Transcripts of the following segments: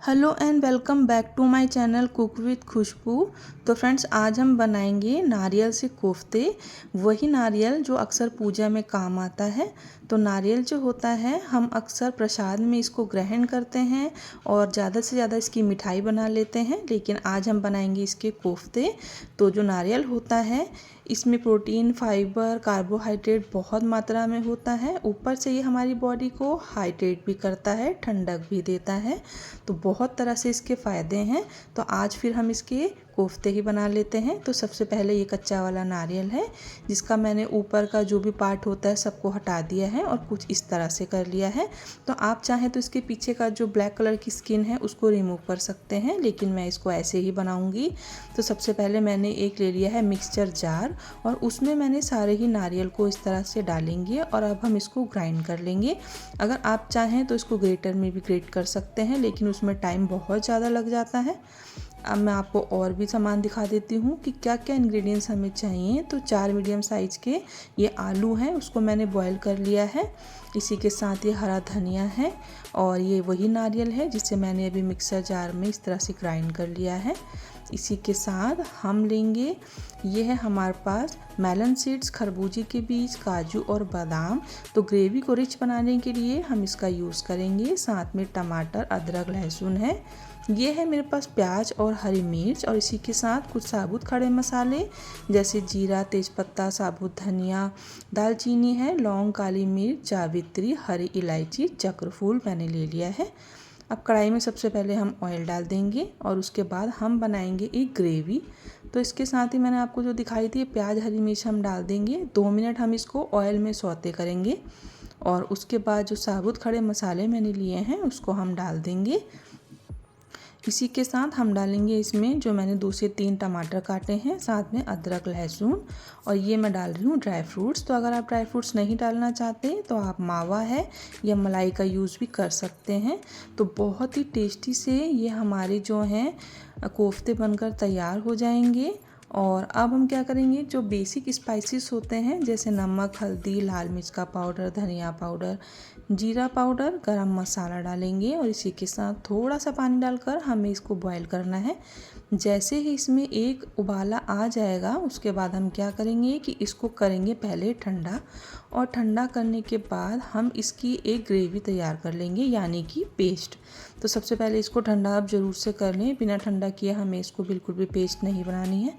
Hello and welcome back to my channel cook with Khushboo. तो friends, आज हम बनाएंगे नारियल से कोफ्ते। वही नारियल जो अक्सर पूजा में काम आता है। तो नारियल जो होता है, हम अक्सर प्रसाद में इसको ग्रहण करते हैं और ज़्यादा से ज़्यादा इसकी मिठाई बना लेते हैं, लेकिन आज हम बनाएंगे इसके कोफ्ते। तो जो नारियल होता है, इसमें प्रोटीन, फाइबर, कार्बोहाइड्रेट बहुत मात्रा में होता है। ऊपर से ये हमारी बॉडी को हाइड्रेट भी करता है, ठंडक भी देता है। तो बहुत तरह से इसके फ़ायदे हैं। तो आज फिर हम इसके कोफ्ते ही बना लेते हैं। तो सबसे पहले ये कच्चा वाला नारियल है, जिसका मैंने ऊपर का जो भी पार्ट होता है सबको हटा दिया है और कुछ इस तरह से कर लिया है। तो आप चाहें तो इसके पीछे का जो ब्लैक कलर की स्किन है उसको रिमूव कर सकते हैं, लेकिन मैं इसको ऐसे ही बनाऊंगी। तो सबसे पहले मैंने एक ले लिया है मिक्सचर जार और उसमें मैंने सारे ही नारियल को इस तरह से डालेंगे और अब हम इसको ग्राइंड कर लेंगे। अगर आप चाहें तो इसको ग्रेटर में भी ग्रेट कर सकते हैं, लेकिन उसमें टाइम बहुत ज़्यादा लग जाता है। अब मैं आपको और भी सामान दिखा देती हूँ कि क्या क्या इंग्रेडिएंट्स हमें चाहिए। तो 4 मीडियम साइज़ के ये आलू हैं, उसको मैंने बॉईल कर लिया है। इसी के साथ ये हरा धनिया है और ये वही नारियल है जिसे मैंने अभी मिक्सर जार में इस तरह से ग्राइंड कर लिया है। इसी के साथ हम लेंगे, ये है हमारे पास मेलन सीड्स, खरबूजे के बीज, काजू और बादाम। तो ग्रेवी को रिच बनाने के लिए हम इसका यूज़ करेंगे। साथ में टमाटर, अदरक, लहसुन है। ये है मेरे पास प्याज और हरी मिर्च, और इसी के साथ कुछ साबुत खड़े मसाले जैसे जीरा, तेज़पत्ता, साबुत धनिया, दालचीनी है, लौंग, काली मिर्च, जावित्री, हरी इलायची, चक्रफूल मैंने ले लिया है। अब कढ़ाई में सबसे पहले हम ऑयल डाल देंगे और उसके बाद हम बनाएंगे एक ग्रेवी। तो इसके साथ ही मैंने आपको जो दिखाई थी प्याज, हरी मिर्च हम डाल देंगे। 2 मिनट हम इसको ऑयल में सौते करेंगे और उसके बाद जो साबुत खड़े मसाले मैंने लिए हैं उसको हम डाल देंगे। इसी के साथ हम डालेंगे इसमें जो मैंने 2 से 3 टमाटर काटे हैं, साथ में अदरक, लहसुन, और ये मैं डाल रही हूँ ड्राई फ्रूट्स। तो अगर आप ड्राई फ्रूट्स नहीं डालना चाहते तो आप मावा है या मलाई का यूज़ भी कर सकते हैं। तो बहुत ही टेस्टी से ये हमारे जो हैं कोफ्ते बनकर तैयार हो जाएंगे। और अब हम क्या करेंगे, जो बेसिक स्पाइसेस होते हैं जैसे नमक, हल्दी, लाल मिर्च का पाउडर, धनिया पाउडर, जीरा पाउडर, गरम मसाला डालेंगे और इसी के साथ थोड़ा सा पानी डालकर हमें इसको बॉईल करना है। जैसे ही इसमें एक उबाला आ जाएगा उसके बाद हम क्या करेंगे कि इसको करेंगे पहले ठंडा, और ठंडा करने के बाद हम इसकी एक ग्रेवी तैयार कर लेंगे, यानी कि पेस्ट। तो सबसे पहले इसको ठंडा आप ज़रूर से कर लें, बिना ठंडा किए हमें इसको बिल्कुल भी पेस्ट नहीं बनानी है।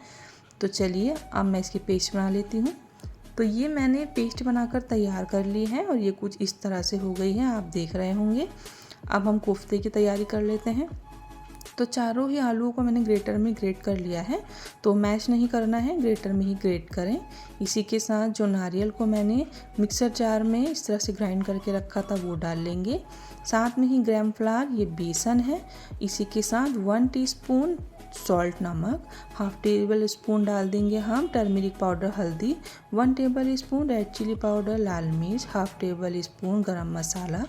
तो चलिए अब मैं इसकी पेस्ट बना लेती हूँ। तो ये मैंने पेस्ट बनाकर तैयार कर ली है और ये कुछ इस तरह से हो गई है, आप देख रहे होंगे। अब हम कोफ्ते की तैयारी कर लेते हैं। तो चारों ही आलूओं को मैंने ग्रेटर में ग्रेट कर लिया है। तो मैश नहीं करना है, ग्रेटर में ही ग्रेट करें। इसी के साथ जो नारियल को मैंने मिक्सर जार में इस तरह से ग्राइंड करके रखा था वो डाल लेंगे। साथ में ही ग्राम फ्लावर, ये बेसन है। इसी के साथ 1 टीस्पून सॉल्ट, नमक, हाफ टेबल स्पून डाल देंगे हम टर्मरिक पाउडर, हल्दी, 1 tablespoon red chilli powder, लाल मिर्च, half tablespoon garam masala,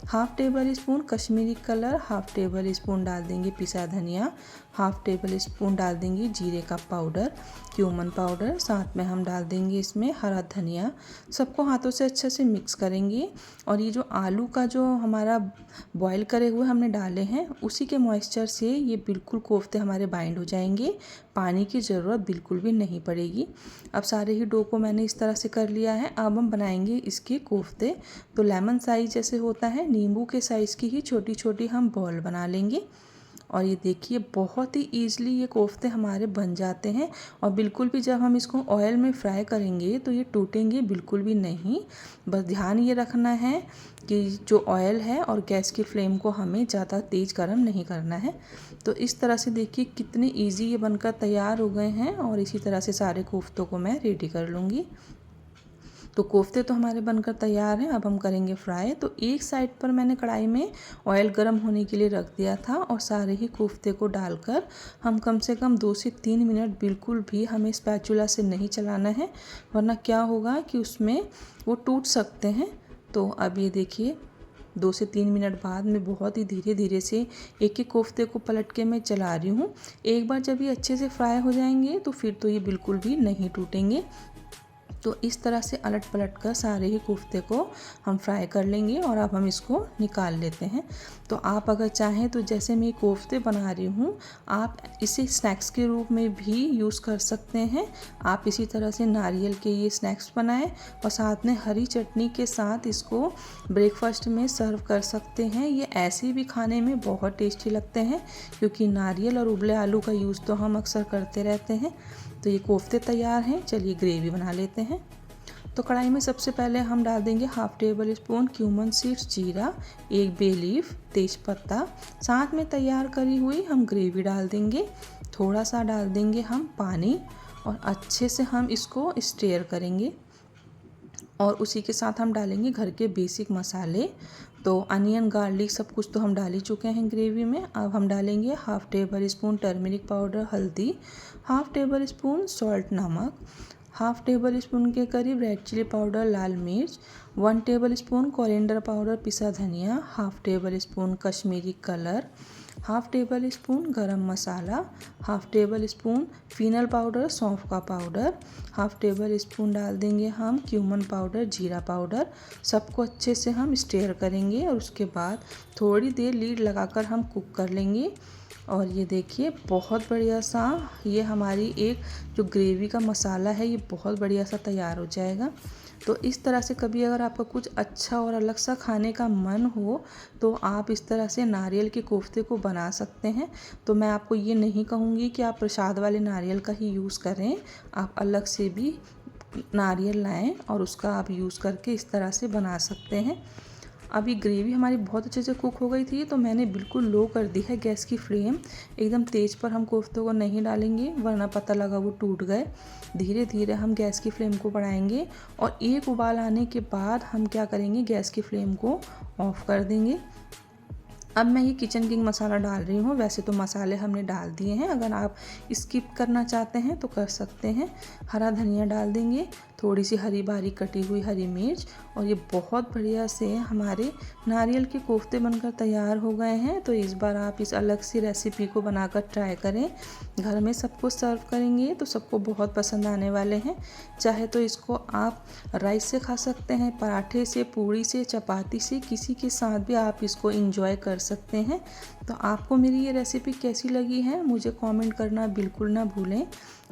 half tablespoon Kashmiri colour, half tablespoon डाल देंगे पिसा धनिया, हाफ टेबल स्पून डाल देंगे जीरे का पाउडर, क्यूमन पाउडर, साथ में हम डाल देंगे इसमें हरा धनिया। सबको हाथों से अच्छे से मिक्स करेंगे। और ये जो आलू का जो हमारा बॉईल करे हुए हमने डाले हैं उसी के मॉइस्चर से ये बिल्कुल कोफ्ते हमारे बाइंड हो जाएंगे। पानी की ज़रूरत बिल्कुल भी नहीं पड़ेगी। अब सारे ही डो को मैंने इस तरह से कर लिया है। अब हम बनाएंगे इसके कोफ्ते। तो लेमन साइज़ जैसे होता है, नींबू के साइज़ की ही छोटी छोटी हम बॉल बना लेंगे। और ये देखिए बहुत ही ईज़िली ये कोफ्ते हमारे बन जाते हैं। और बिल्कुल भी जब हम इसको ऑयल में फ्राई करेंगे तो ये टूटेंगे बिल्कुल भी नहीं। बस ध्यान ये रखना है कि जो ऑयल है और गैस की फ्लेम को हमें ज़्यादा तेज़ गर्म नहीं करना है। तो इस तरह से देखिए कितने ईजी ये बनकर तैयार हो गए हैं। और इसी तरह से सारे कोफ्तों को मैं रेडी कर लूँगी। तो कोफ्ते तो हमारे बनकर तैयार हैं। अब हम करेंगे फ्राई। तो एक साइड पर मैंने कढ़ाई में ऑयल गर्म होने के लिए रख दिया था और सारे ही कोफ्ते को डालकर हम कम से कम 2 से 3 मिनट बिल्कुल भी हमें स्पैचुला से नहीं चलाना है, वरना क्या होगा कि उसमें वो टूट सकते हैं। तो अब ये देखिए 2 से 3 मिनट बाद मैं बहुत ही धीरे धीरे से एक एक कोफ्ते को पलट के मैं चला रही हूँ। एक बार जब ये अच्छे से फ्राई हो जाएंगे तो फिर तो ये बिल्कुल भी नहीं टूटेंगे। तो इस तरह से अलट पलट कर सारे ही कोफ्ते को हम फ्राई कर लेंगे और अब हम इसको निकाल लेते हैं। तो आप अगर चाहें तो जैसे मैं कोफ्ते बना रही हूँ, आप इसे स्नैक्स के रूप में भी यूज़ कर सकते हैं। आप इसी तरह से नारियल के ये स्नैक्स बनाएं और साथ में हरी चटनी के साथ इसको ब्रेकफास्ट में सर्व कर सकते हैं। ये ऐसे भी खाने में बहुत टेस्टी लगते हैं क्योंकि नारियल और उबले आलू का यूज़ तो हम अक्सर करते रहते हैं। तो ये कोफ्ते तैयार हैं, चलिए ग्रेवी बना लेते हैं। तो कढ़ाई में सबसे पहले हम डाल देंगे half table spoon cumin seeds जीरा, एक बे लीफ, तेज़पत्ता, साथ में तैयार करी हुई हम ग्रेवी डाल देंगे। थोड़ा सा डाल देंगे हम पानी और अच्छे से हम इसको स्टीयर करेंगे और उसी के साथ हम डालेंगे घर के बेसिक मसाले। तो अनियन गार्लिक सब कुछ तो हम डाल ही चुके हैं ग्रेवी में। अब हम डालेंगे half table spoon turmeric powder हल्दी, हाफ टेबल स्पून सॉल्ट नमक, हाफ टेबल स्पून के करीब रेड चिली पाउडर लाल मिर्च, 1 टेबल स्पून कोरिएंडर पाउडर पिसा धनिया, half tablespoon Kashmiri colour, half tablespoon garam masala, half table spoon फीनल powder सौंफ का पाउडर, हाफ टेबल स्पून डाल देंगे हम क्यूमन पाउडर जीरा पाउडर। सबको अच्छे से हम स्टीयर करेंगे और उसके बाद थोड़ी देर लीड लगाकर हम कुक कर लेंगे। और ये देखिए बहुत बढ़िया सा ये हमारी एक जो ग्रेवी का मसाला है ये बहुत बढ़िया सा तैयार हो जाएगा। तो इस तरह से कभी अगर आपका कुछ अच्छा और अलग सा खाने का मन हो तो आप इस तरह से नारियल के कोफ्ते को बना सकते हैं। तो मैं आपको ये नहीं कहूँगी कि आप प्रसाद वाले नारियल का ही यूज़ करें, आप अलग से भी नारियल लाएं और उसका आप यूज़ करके इस तरह से बना सकते हैं। अभी ग्रेवी हमारी बहुत अच्छे से कुक हो गई थी तो मैंने बिल्कुल लो कर दी है गैस की फ्लेम। एकदम तेज़ पर हम कोफ्तों को नहीं डालेंगे वरना पता लगा वो टूट गए। धीरे धीरे हम गैस की फ्लेम को बढ़ाएंगे और एक उबाल आने के बाद हम क्या करेंगे, गैस की फ्लेम को ऑफ कर देंगे। अब मैं ये किचन किंग मसाला डाल रही हूँ। वैसे तो मसाले हमने डाल दिए हैं, अगर आप स्किप करना चाहते हैं तो कर सकते हैं। हरा धनिया डाल देंगे, थोड़ी सी हरी बारीक कटी हुई हरी मिर्च और ये बहुत बढ़िया से हमारे नारियल के कोफ्ते बनकर तैयार हो गए हैं। तो इस बार आप इस अलग सी रेसिपी को बनाकर ट्राई करें। घर में सबको सर्व करेंगे तो सबको बहुत पसंद आने वाले हैं। चाहे तो इसको आप राइस से खा सकते हैं, पराठे से, पूड़ी से, चपाती से, किसी के साथ भी आप इसको इंजॉय कर सकते हैं। तो आपको मेरी ये रेसिपी कैसी लगी है मुझे कमेंट करना बिल्कुल ना भूलें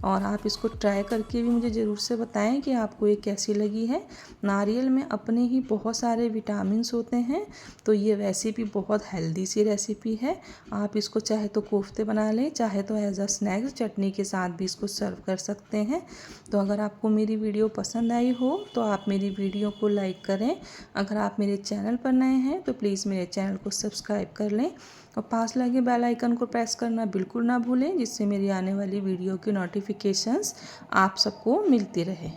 और आप इसको ट्राई करके भी मुझे ज़रूर से बताएं कि आपको ये कैसी लगी है। नारियल में अपने ही बहुत सारे विटामिन्स होते हैं तो ये वैसे भी बहुत हेल्दी सी रेसिपी है। आप इसको चाहे तो कोफ्ते बना लें, चाहे तो एज अ स्नैक्स चटनी के साथ भी इसको सर्व कर सकते हैं। तो अगर आपको मेरी वीडियो पसंद आई हो तो आप मेरी वीडियो को लाइक करें। अगर आप मेरे चैनल पर नए हैं तो प्लीज़ मेरे चैनल को सब्सक्राइब कर लें और पास लगे बेल आइकन को प्रेस करना बिल्कुल ना भूलें, जिससे मेरी आने वाली वीडियो की नोटिफिकेशंस आप सबको मिलती रहे।